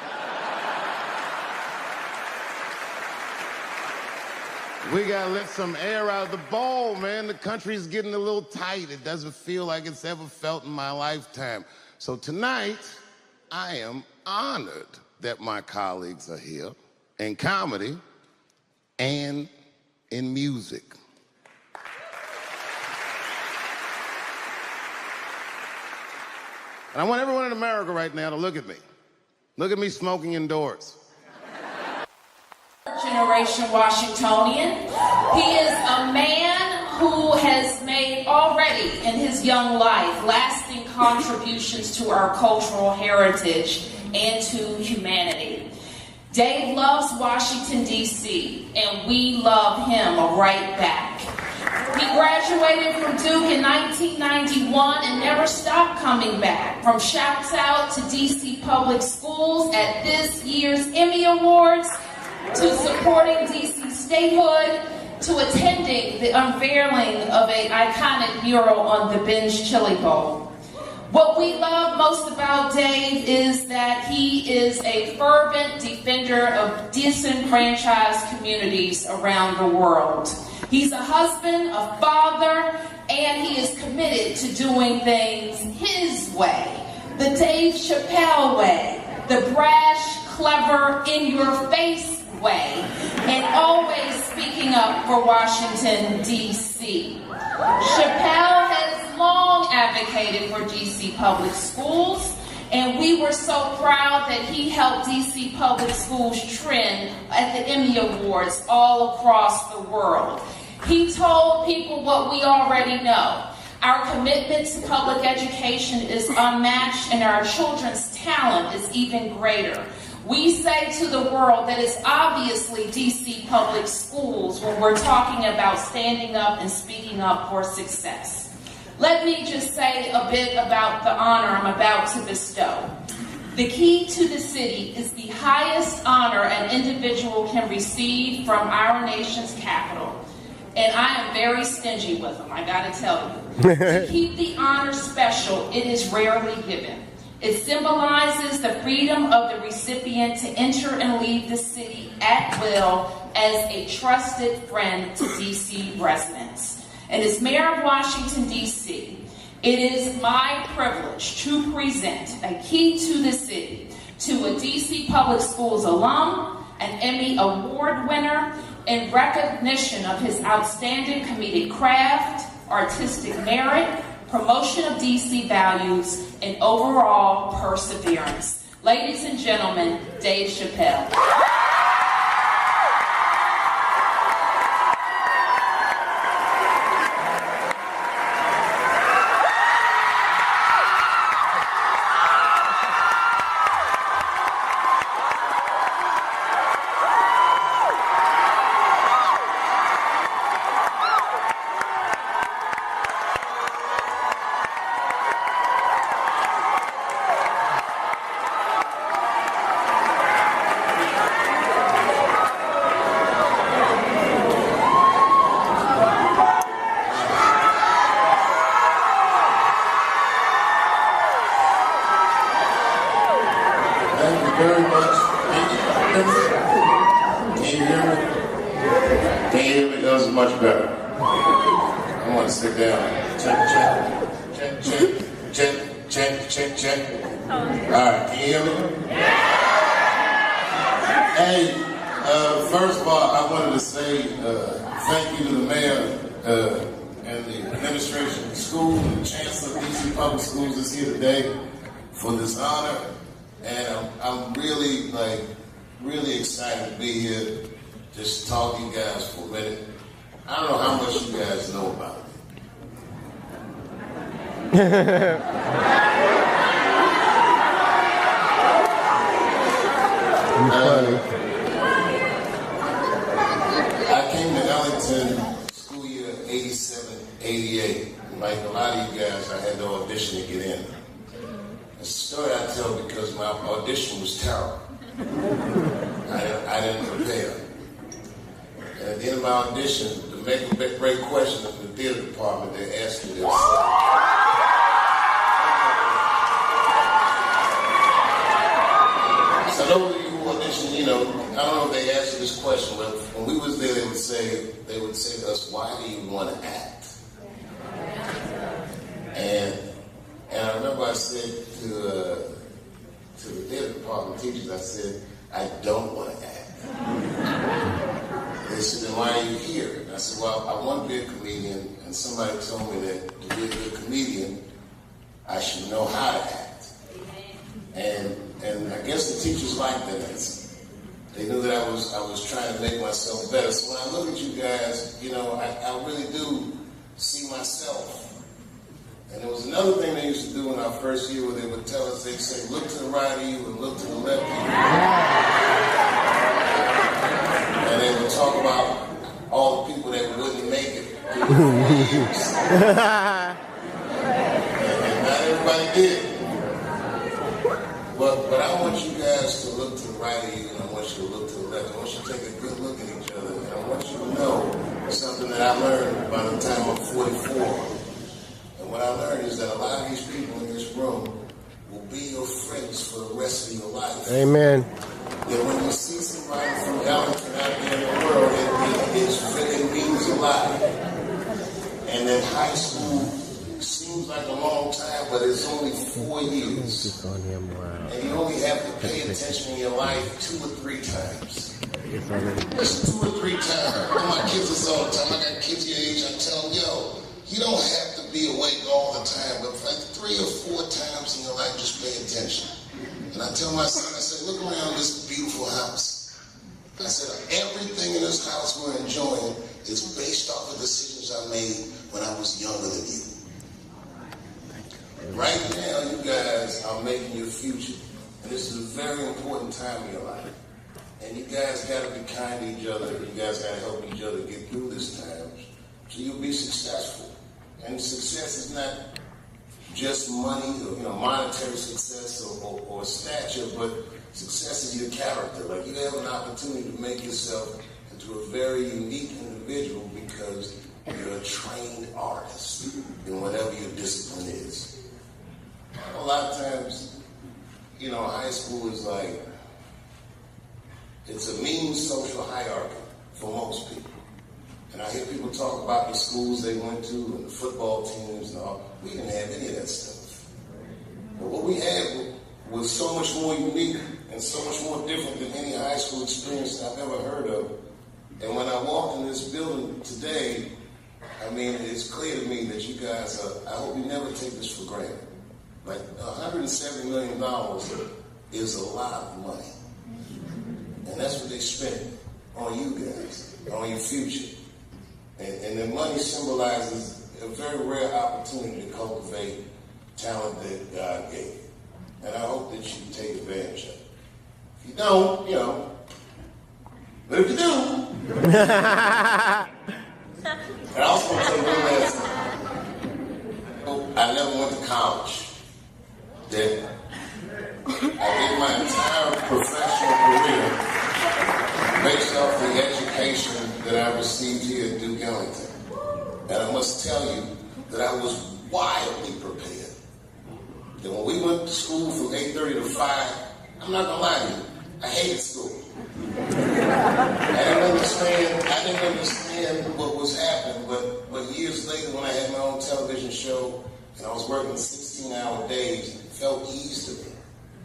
We gotta let some air out of the ball, man. The country's getting a little tight. It doesn't feel like it's ever felt in my lifetime. So tonight, I am honored that my colleagues are here in comedy and in music. And I want everyone in America right now to look at me. Look at me smoking indoors. Generation Washingtonian. He is a man who has made already in his young life lasting contributions to our cultural heritage and to humanity. Dave loves Washington, D.C., and we love him right back. He graduated from Duke in 1991 and never stopped coming back. From shouts out to D.C. public schools at this year's Emmy Awards, to supporting D.C. statehood, to attending the unveiling of an iconic mural on the Ben's Chili Bowl. What we love most about Dave is that he is a fervent defender of disenfranchised communities around the world. He's a husband, a father, and he is committed to doing things his way, the Dave Chappelle way, the brash, clever, in-your-face way, and always speaking up for Washington, D.C. Chappelle has long advocated for D.C. public schools, and we were so proud that he helped D.C. public schools trend at the Emmy Awards all across the world. He told people what we already know. Our commitment to public education is unmatched, and our children's talent is even greater. We say to the world that it's obviously D.C. public schools when we're talking about standing up and speaking up for success. Let me just say a bit about the honor I'm about to bestow. The key to the city is the highest honor an individual can receive from our nation's capital. and I am very stingy with them, I gotta tell you. To keep the honor special, it is rarely given. It symbolizes the freedom of the recipient to enter and leave the city at will as a trusted friend to DC residents. And as Mayor of Washington, DC, it is my privilege to present a key to the city to a DC Public Schools alum, an Emmy Award winner, in recognition of his outstanding comedic craft, artistic merit, promotion of DC values, and overall perseverance. Ladies and gentlemen, Dave Chappelle. Very much. Can you hear me? Can you hear me? That was much better. I want to sit down. Check. All right, can you hear me? Hey, first of all, I wanted to say thank you to the mayor and the administration of the school and the chancellor of DC Public Schools is here today for this honor. And I'm really excited to be here, just talk to you guys for a minute. I don't know how much you guys know about me. I came to Ellington school year 87, 88. Like a lot of you guys, I had to audition to get in. It's a story I tell because my audition was terrible. I didn't prepare. And at the end of my audition, to make a great question of the theater department, they asked me this. So those of you who audition, you know, I don't know if they asked you this question, but when we was there, they would say to us, why do you want to act? And I remember I said to the theater department teachers, I said, I don't want to act. They said, then why are you here? And I said, well, I want to be a comedian, and somebody told me that to be a good comedian, I should know how to act. And I guess the teachers liked that answer. They knew that I was trying to make myself better. So when I look at you guys, you know, I really do see myself. And there was another thing they used to do in our first year where they would tell us, they'd say, look to the right of you and look to the left of you. And they would talk about all the people that wouldn't make it through 4 years. And not everybody did. But I want you guys to look to the right of you and I want you to look to the left. I want you to take a good look at each other. And I want you to know something that I learned by the time I'm 44. What I learned is that a lot of these people in this room will be your friends for the rest of your life. Amen. And when you see somebody from Ellington out there in the world, it means a lot. And that high school seems like a long time, but it's only 4 years. And you only have to pay attention in your life 2 or 3 times. Just 2 or 3 times. I tell my kids this all the time. I got kids your age. I tell them, yo, you don't have to be awake all the time, but like 3 or 4 times in your life, just pay attention. And I tell my son, I said, look around this beautiful house. I said, everything in this house we're enjoying is based off of decisions I made when I was younger than you. Right now, you guys are making your future. And this is a very important time in your life. And you guys got to be kind to each other. You guys got to help each other get through this time so you'll be successful. And success is not just money or, you know, monetary success or stature, but success is your character. Like, you have an opportunity to make yourself into to a very unique individual because you're a trained artist in whatever your discipline is. A lot of times, you know, high school is like, it's a mean social hierarchy for most people. And I hear people talk about the schools they went to and the football teams and all. We didn't have any of that stuff. But what we had was so much more unique and so much more different than any high school experience I've ever heard of. And when I walk in this building today, I mean, it's clear to me that you guys are, I hope you never take this for granted. Like, $170 million is a lot of money. And that's what they spent on you guys, on your future. And the money symbolizes a very rare opportunity to cultivate talent that God gave. And I hope that you take advantage of it. If you don't, you know, but if you do, and I also want to tell you one last thing. I never went to college. That I did my entire professional career based off the education that I received here at Duke Ellington. And I must tell you that I was wildly prepared. That when we went to school from 8:30 to 5, I'm not gonna lie to you, I hated school. I didn't understand what was happening, but years later when I had my own television show and I was working 16-hour days, it felt easy to me.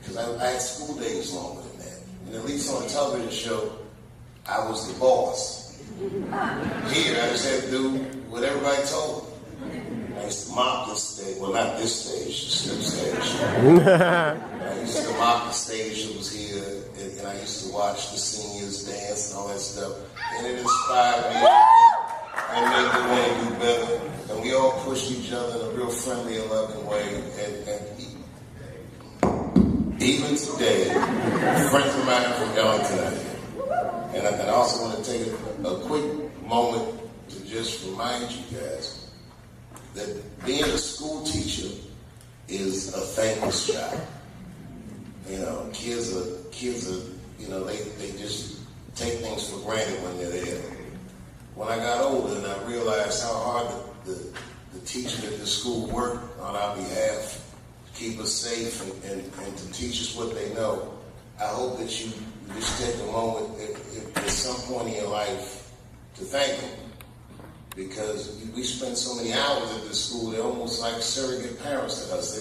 Because I had school days longer than that. And at least on a television show, I was the boss. Here, I just had to do what everybody told me. I used to mop this stage. Well, not this stage, the slip stage. I used to mop the stage that was here, and I used to watch the seniors dance and all that stuff. And it inspired me and made me want to do better. And we all pushed each other in a real friendly and loving way. And even today, friends of mine from Ellington are here. And I also want to take a quick moment to just remind you guys that being a school teacher is a thankless job. You know, kids are, you know, they just take things for granted when they're there. When I got older and I realized how hard the teachers at the school worked on our behalf to keep us safe and to teach us what they know, I hope that you just take a moment at some point in your life to thank them. Because we spend so many hours at this school, they're almost like surrogate parents to us.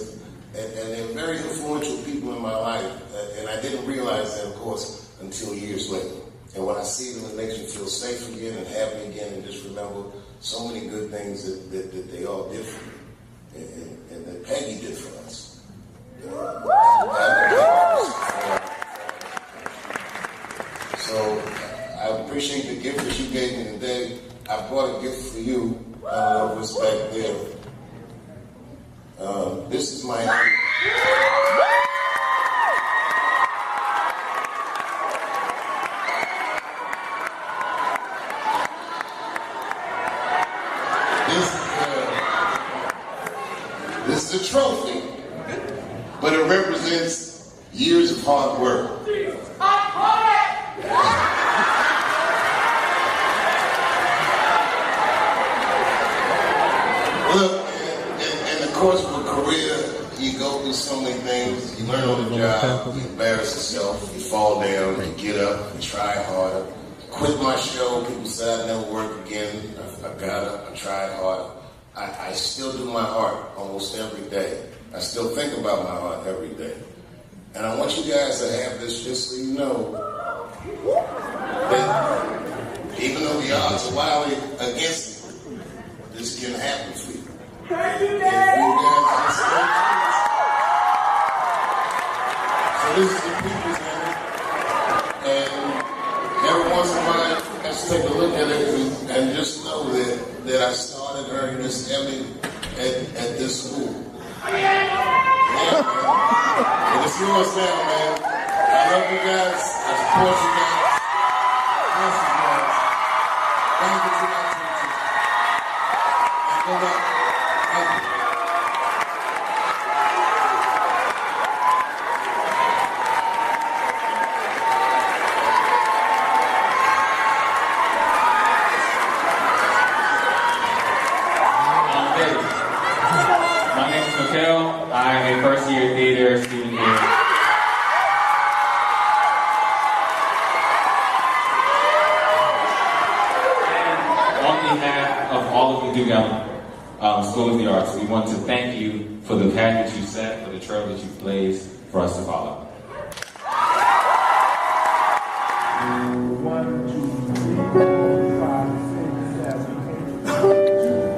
And they're very influential people in my life. And I didn't realize that, of course, until years later. And when I see them, it makes me feel safe again and happy again, and just remember so many good things that they all did for me. And that Peggy did for us. So I appreciate the gift that you gave me today. I brought a gift for you. I don't know if it's back there. This is my This is a trophy, but it represents years of hard work. Look, in the course of a career, you go through so many things. You learn on the job, you embarrass yourself, you fall down, you get up, you try harder. Quit my show, people said I'd never work again. I got up, I tried harder. I still do my art almost every day. I still think about my art every day. And I want you guys to have this just so you know that even though the odds are wildly against me, this can happen for you. Thank you, Dave! So this is the people's hand. And every once in a while, let's take a look at it and just know that I started earning this Emmy at this school. Yeah, man. And it's yours now, man. I love you guys. I support you guys. Thank you, guys. Thank you to my teachers. And go back. Thank you. name is Mikhail. I'm a first-year theater student here. On behalf of all of you Duke Ellum School of the Arts, we want to thank you for the path that you set, for the trail that you blazed for us to follow. 1, 2, 3, 4, 5, 6, 7, 8, 1, 2,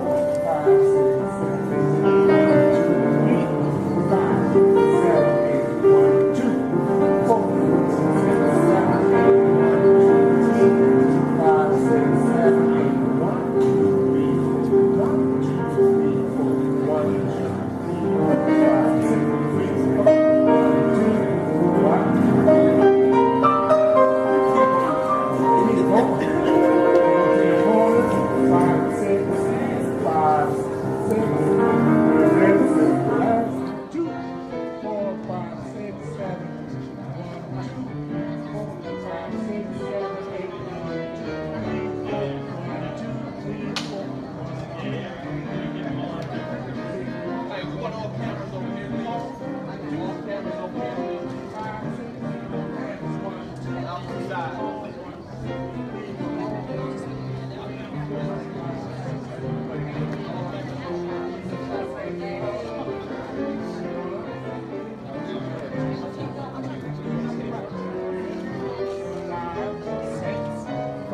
4, 5, 6, 7, 8, 1, 2, 3, 5, 7, 8, 1, 2, 4, 6, 7, 8, 1, 2, 3, 5, 6, 7, 8, 1, 2, 3, 4, 1, 2, 3, 4, 1, 2, 3, 4, 5,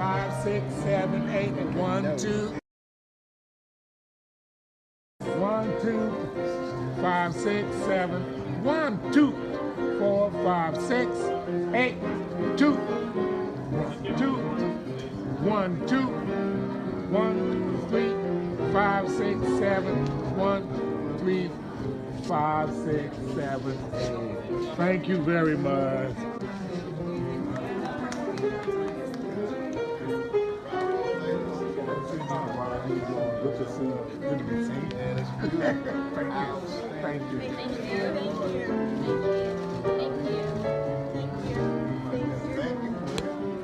6, 7, 8, 1, 2, 5, 6, 7, 8, 1, 2. 1, 2, 5, 6, 7, 1, 2, 4, 5, 6, 8, 2, 2, 1, 2, 1, 3, 5, 6, 7, 1, 3, 5, 6, 7, 8. Thank you very much. Good to see you. Good to be seen. Thank you. Thank you.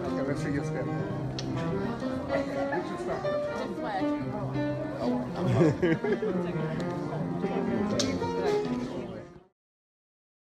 Okay, let's see your step. Get your stuff.